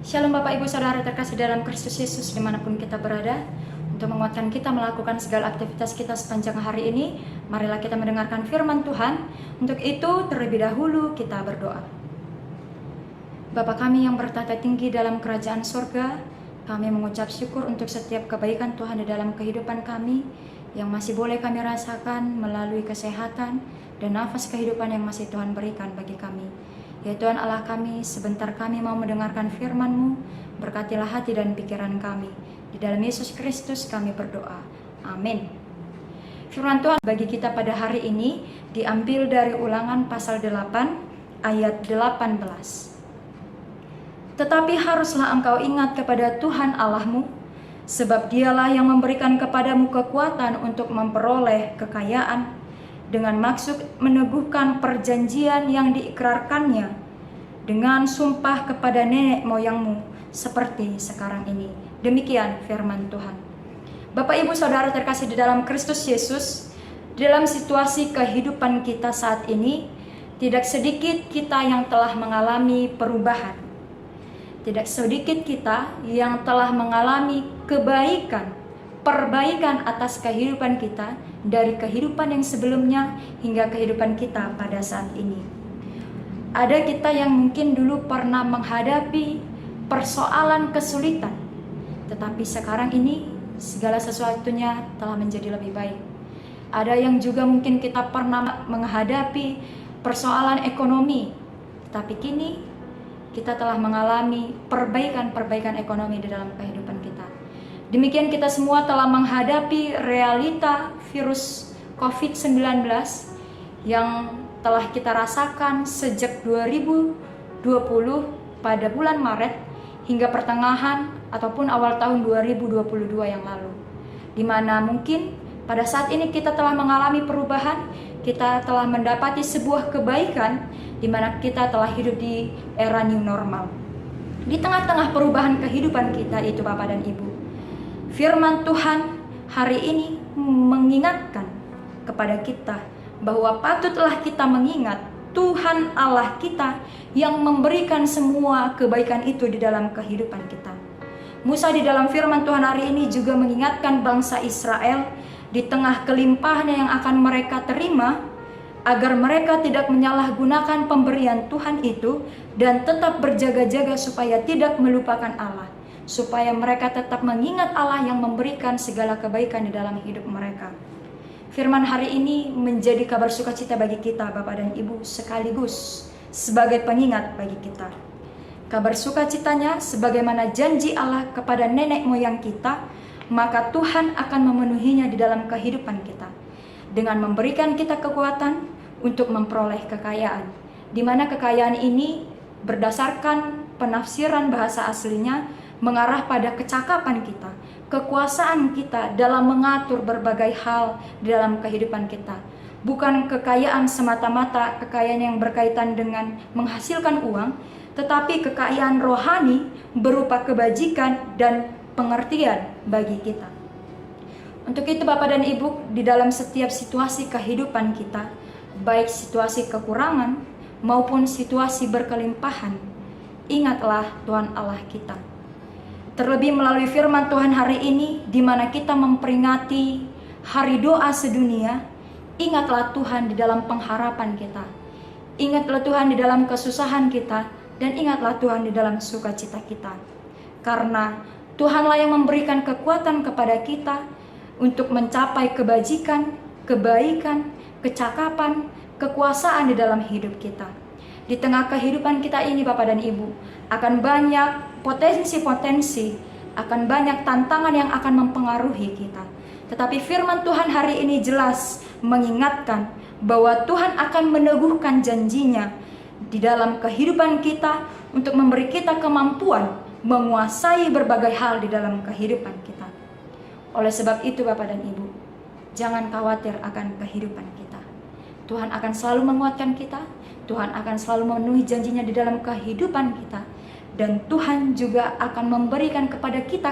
Shalom Bapak Ibu Saudara terkasih dalam Kristus Yesus dimanapun kita berada. Untuk menguatkan kita melakukan segala aktivitas kita sepanjang hari ini, marilah kita mendengarkan firman Tuhan. Untuk itu terlebih dahulu kita berdoa. Bapa kami yang bertata tinggi dalam kerajaan surga, kami mengucap syukur untuk setiap kebaikan Tuhan di dalam kehidupan kami yang masih boleh kami rasakan melalui kesehatan dan nafas kehidupan yang masih Tuhan berikan bagi kami. Ya Tuhan Allah kami, sebentar kami mau mendengarkan firman-Mu, berkatilah hati dan pikiran kami. Di dalam Yesus Kristus kami berdoa. Amin. Firman Tuhan bagi kita pada hari ini diambil dari Ulangan pasal 8 ayat 18. Tetapi haruslah engkau ingat kepada Tuhan Allahmu, sebab Dialah yang memberikan kepadamu kekuatan untuk memperoleh kekayaan, dengan maksud meneguhkan perjanjian yang diikrarkannya dengan sumpah kepada nenek moyangmu seperti sekarang ini. Demikian firman Tuhan. Bapak Ibu Saudara terkasih di dalam Kristus Yesus, dalam situasi kehidupan kita saat ini, tidak sedikit kita yang telah mengalami perubahan. Tidak sedikit kita yang telah mengalami perbaikan atas kehidupan kita dari kehidupan yang sebelumnya hingga kehidupan kita pada saat ini. Ada kita yang mungkin dulu pernah menghadapi persoalan kesulitan, tetapi sekarang ini segala sesuatunya telah menjadi lebih baik. Ada yang juga mungkin kita pernah menghadapi persoalan ekonomi, tetapi kini kita telah mengalami perbaikan ekonomi di dalam kehidupan kita. Demikian kita semua telah menghadapi realita virus COVID-19 yang telah kita rasakan sejak 2020 pada bulan Maret hingga pertengahan ataupun awal tahun 2022 yang lalu. Di mana mungkin pada saat ini kita telah mengalami perubahan, kita telah mendapati sebuah kebaikan di mana kita telah hidup di era new normal. Di tengah-tengah perubahan kehidupan kita itu Bapak dan Ibu, firman Tuhan hari ini mengingatkan kepada kita bahwa patutlah kita mengingat Tuhan Allah kita yang memberikan semua kebaikan itu di dalam kehidupan kita. Musa di dalam firman Tuhan hari ini juga mengingatkan bangsa Israel di tengah kelimpahan yang akan mereka terima, agar mereka tidak menyalahgunakan pemberian Tuhan itu dan tetap berjaga-jaga supaya tidak melupakan Allah, supaya mereka tetap mengingat Allah yang memberikan segala kebaikan di dalam hidup mereka. Firman hari ini menjadi kabar sukacita bagi kita Bapak dan Ibu, sekaligus sebagai pengingat bagi kita. Kabar sukacitanya sebagaimana janji Allah kepada nenek moyang kita, maka Tuhan akan memenuhinya di dalam kehidupan kita dengan memberikan kita kekuatan untuk memperoleh kekayaan, di mana kekayaan ini berdasarkan penafsiran bahasa aslinya mengarah pada kecakapan kita, kekuasaan kita dalam mengatur berbagai hal di dalam kehidupan kita. Bukan kekayaan semata-mata kekayaan yang berkaitan dengan menghasilkan uang, tetapi kekayaan rohani berupa kebajikan dan pengertian bagi kita. Untuk itu Bapak dan Ibu, di dalam setiap situasi kehidupan kita, baik situasi kekurangan maupun situasi berkelimpahan, ingatlah Tuhan Allah kita. Terlebih melalui firman Tuhan hari ini, di mana kita memperingati Hari Doa Sedunia, ingatlah Tuhan di dalam pengharapan kita. Ingatlah Tuhan di dalam kesusahan kita, dan ingatlah Tuhan di dalam sukacita kita. Karena Tuhanlah yang memberikan kekuatan kepada kita untuk mencapai kebajikan, kebaikan, kecakapan, kekuasaan di dalam hidup kita. Di tengah kehidupan kita ini Bapak dan Ibu, akan banyak potensi-potensi, akan banyak tantangan yang akan mempengaruhi kita. Tetapi firman Tuhan hari ini jelas mengingatkan bahwa Tuhan akan meneguhkan janjinya di dalam kehidupan kita untuk memberi kita kemampuan menguasai berbagai hal di dalam kehidupan kita. Oleh sebab itu Bapak dan Ibu, jangan khawatir akan kehidupan kita. Tuhan akan selalu menguatkan kita, Tuhan akan selalu memenuhi janjinya di dalam kehidupan kita, dan Tuhan juga akan memberikan kepada kita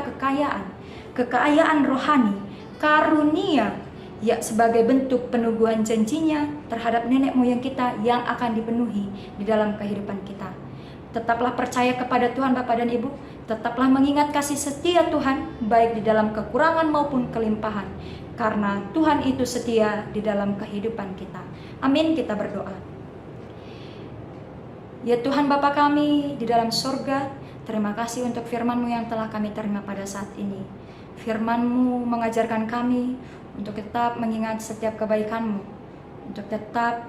kekayaan rohani, karunia, ya sebagai bentuk peneguhan janjinya terhadap nenek moyang kita yang akan dipenuhi di dalam kehidupan kita. Tetaplah percaya kepada Tuhan Bapak dan Ibu. Tetaplah mengingat kasih setia Tuhan, baik di dalam kekurangan maupun kelimpahan. Karena Tuhan itu setia di dalam kehidupan kita. Amin, kita berdoa. Ya Tuhan Bapa kami di dalam surga, terima kasih untuk firman-Mu yang telah kami terima pada saat ini. Firman-Mu mengajarkan kami untuk tetap mengingat setiap kebaikan-Mu, untuk tetap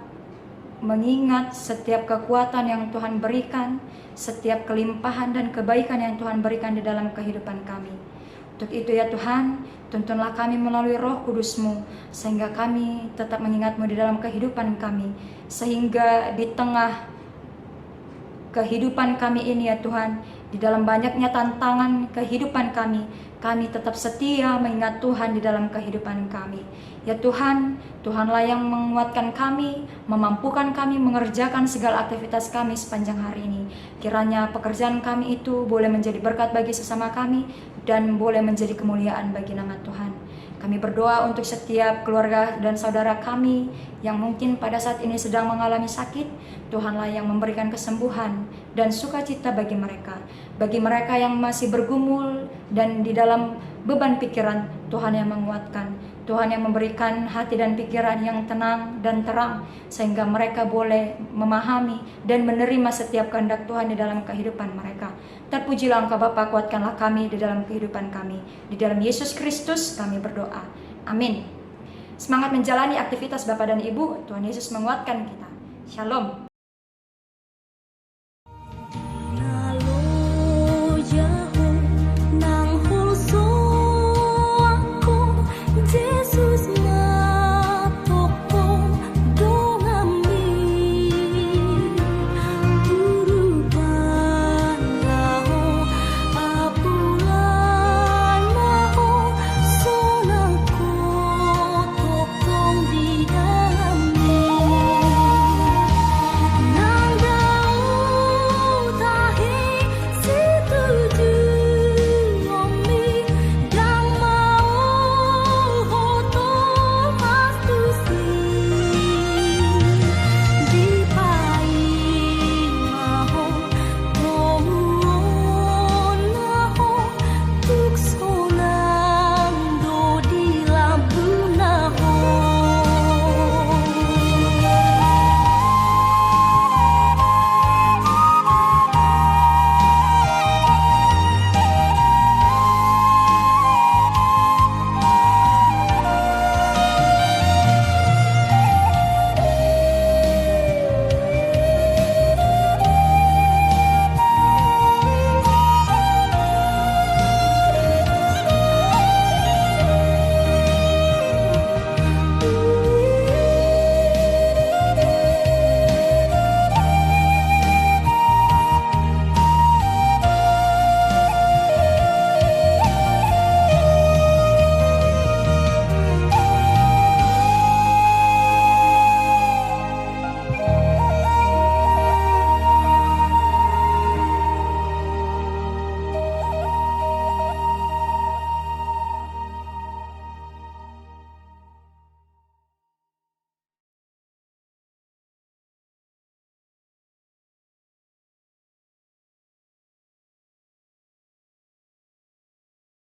mengingat setiap kekuatan yang Tuhan berikan, setiap kelimpahan dan kebaikan yang Tuhan berikan di dalam kehidupan kami. Untuk itu ya Tuhan, tuntunlah kami melalui Roh Kudus-Mu, sehingga kami tetap mengingat-Mu di dalam kehidupan kami, sehingga di tengah kehidupan kami ini ya Tuhan, di dalam banyaknya tantangan kehidupan kami tetap setia mengingat Tuhan di dalam kehidupan kami. Ya Tuhan, Tuhanlah yang menguatkan kami, memampukan kami mengerjakan segala aktivitas kami sepanjang hari ini. Kiranya pekerjaan kami itu boleh menjadi berkat bagi sesama kami dan boleh menjadi kemuliaan bagi nama Tuhan. Kami berdoa untuk setiap keluarga dan saudara kami yang mungkin pada saat ini sedang mengalami sakit. Tuhanlah yang memberikan kesembuhan dan sukacita bagi mereka. Bagi mereka yang masih bergumul dan di dalam beban pikiran, Tuhan yang menguatkan. Tuhan yang memberikan hati dan pikiran yang tenang dan terang, sehingga mereka boleh memahami dan menerima setiap kehendak Tuhan di dalam kehidupan mereka. Terpujilah Engkau Bapa, kuatkanlah kami di dalam kehidupan kami. Di dalam Yesus Kristus kami berdoa. Amin. Semangat menjalani aktivitas Bapak dan Ibu. Tuhan Yesus menguatkan kita. Shalom.